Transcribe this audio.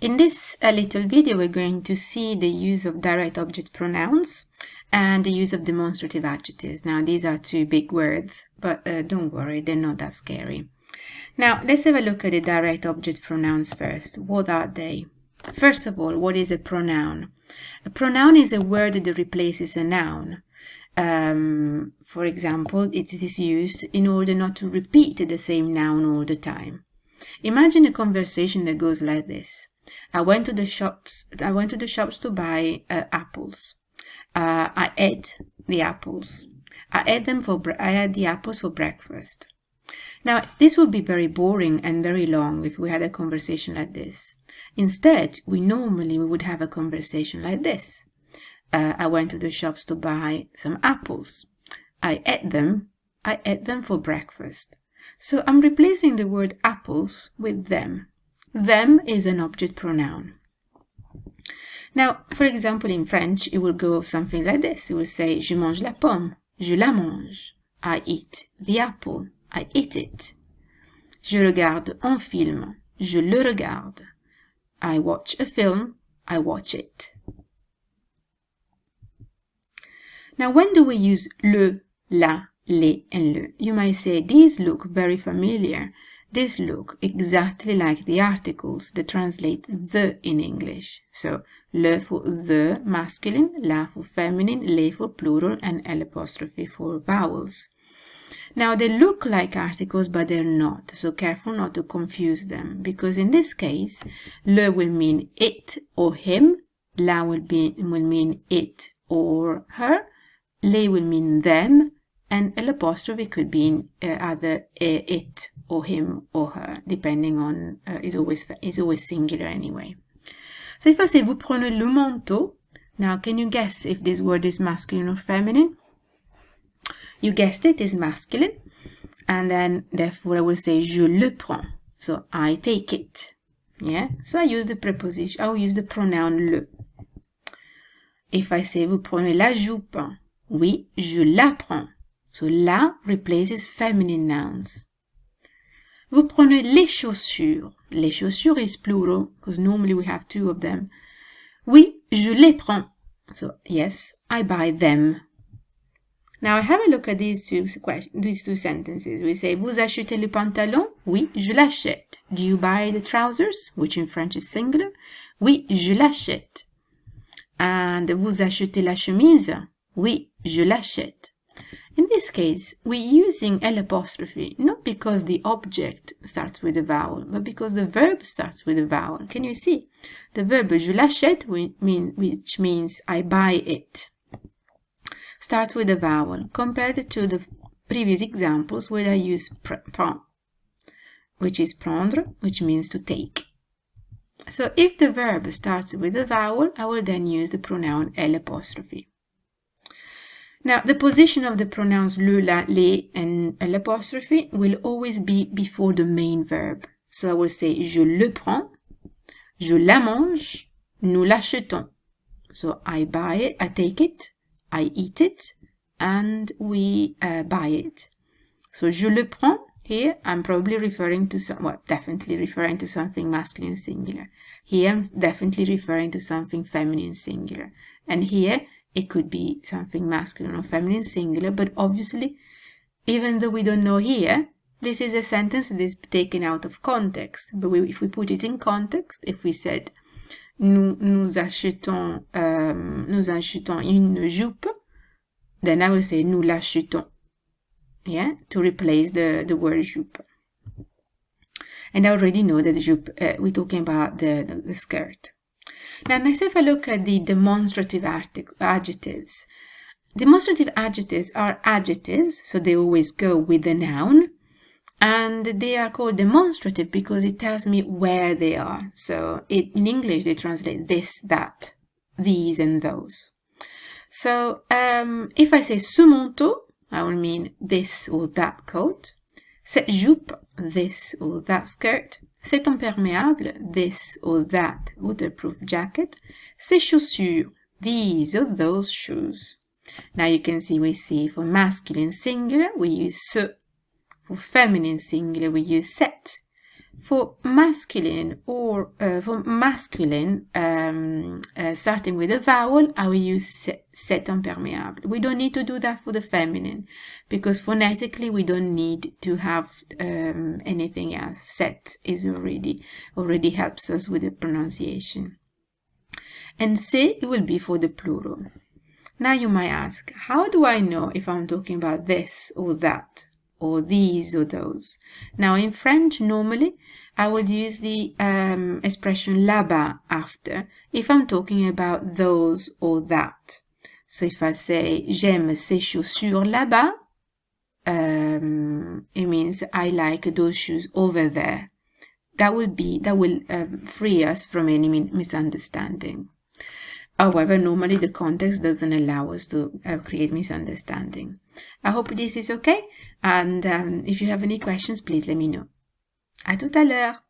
In this little video, we're going to see the use of direct object pronouns and the use of demonstrative adjectives. Now, these are two big words, but don't worry, they're not that scary. Now, let's have a look at the direct object pronouns first. What are they? First of all, what is a pronoun? A pronoun is a word that replaces a noun. For example, it is used in order not to repeat the same noun all the time. Imagine a conversation that goes like this. I went to the shops to buy apples. I ate the apples. I had the apples for breakfast. Now, this would be very boring and very long if we had a conversation like this. Instead, we would have a conversation like this. I went to the shops to buy some apples. I ate them for breakfast. So I'm replacing the word apples with them. Them is an object pronoun. Now, for example, in French, it will go something like this. It will say, je mange la pomme, je la mange. I eat the apple, I eat it. Je regarde un film, je le regarde. I watch a film, I watch it. Now, when do we use le, la, les, and le? You might say, these look very familiar. These look exactly like the articles that translate the in English. So, le for the masculine, la for feminine, les for plural, and L' for vowels. Now, they look like articles, but they're not. So, careful not to confuse them, because in this case, le will mean it or him, la will mean it or her, les will mean them, and L' could be either it or him or her, depending on, is always singular anyway. So if I say, vous prenez le manteau, now can you guess if this word is masculine or feminine? You guessed it, is masculine. And then, therefore, I will say, je le prends. So I take it. Yeah? So I use the preposition, I will use the pronoun le. If I say, vous prenez la jupe, oui, je la prends. So la replaces feminine nouns. Vous prenez les chaussures. Les chaussures is plural, because normally we have two of them. Oui, je les prends. So yes, I buy them. Now have a look at these two sentences. We say, vous achetez le pantalon? Oui, je l'achète. Do you buy the trousers? Which in French is singular. Oui, je l'achète. And vous achetez la chemise? Oui, je l'achète. In this case, we're using L', not because the object starts with a vowel, but because the verb starts with a vowel. Can you see? The verb je l'achète, which means I buy it, starts with a vowel, compared to the previous examples where I use prend, which is prendre, which means to take. So if the verb starts with a vowel, I will then use the pronoun L'. Now, the position of the pronouns le, la, les, and L' will always be before the main verb. So I will say, je le prends, je la mange, nous l'achetons. So I buy it, I take it, I eat it, and we buy it. So je le prends, here I'm probably referring to definitely referring to something masculine singular. Here I'm definitely referring to something feminine singular. And here, it could be something masculine or feminine singular, but obviously, even though we don't know here, this is a sentence that is taken out of context. But if we put it in context, if we said, nous achetons une jupe, then I will say, nous l'achetons, yeah, to replace the word jupe. And I already know that jupe, we're talking about the skirt. Now, let's have a look at the demonstrative adjectives. Demonstrative adjectives are adjectives, so they always go with the noun, and they are called demonstrative because it tells me where they are. So in English, they translate this, that, these, and those. So if I say ce manteau, I will mean this or that coat. Cette jupe, this or that skirt. Cet imperméable, this or that waterproof jacket. Ces chaussures, these or those shoes. Now you can see we see for masculine singular, we use ce. For feminine singular, we use cette. For masculine starting with a vowel, I will use cet imperméable. We don't need to do that for the feminine because phonetically we don't need to have anything else. Cet is already helps us with the pronunciation. And c'est, it will be for the plural. Now you might ask, how do I know if I'm talking about this or that, or these or those? Now in French, normally, I would use the expression là-bas after if I'm talking about those or that. So if I say, j'aime ces chaussures là-bas, it means I like those shoes over there. That will free us from any misunderstanding. However, normally the context doesn't allow us to create misunderstanding. I hope this is okay. And if you have any questions, please let me know. À tout à l'heure.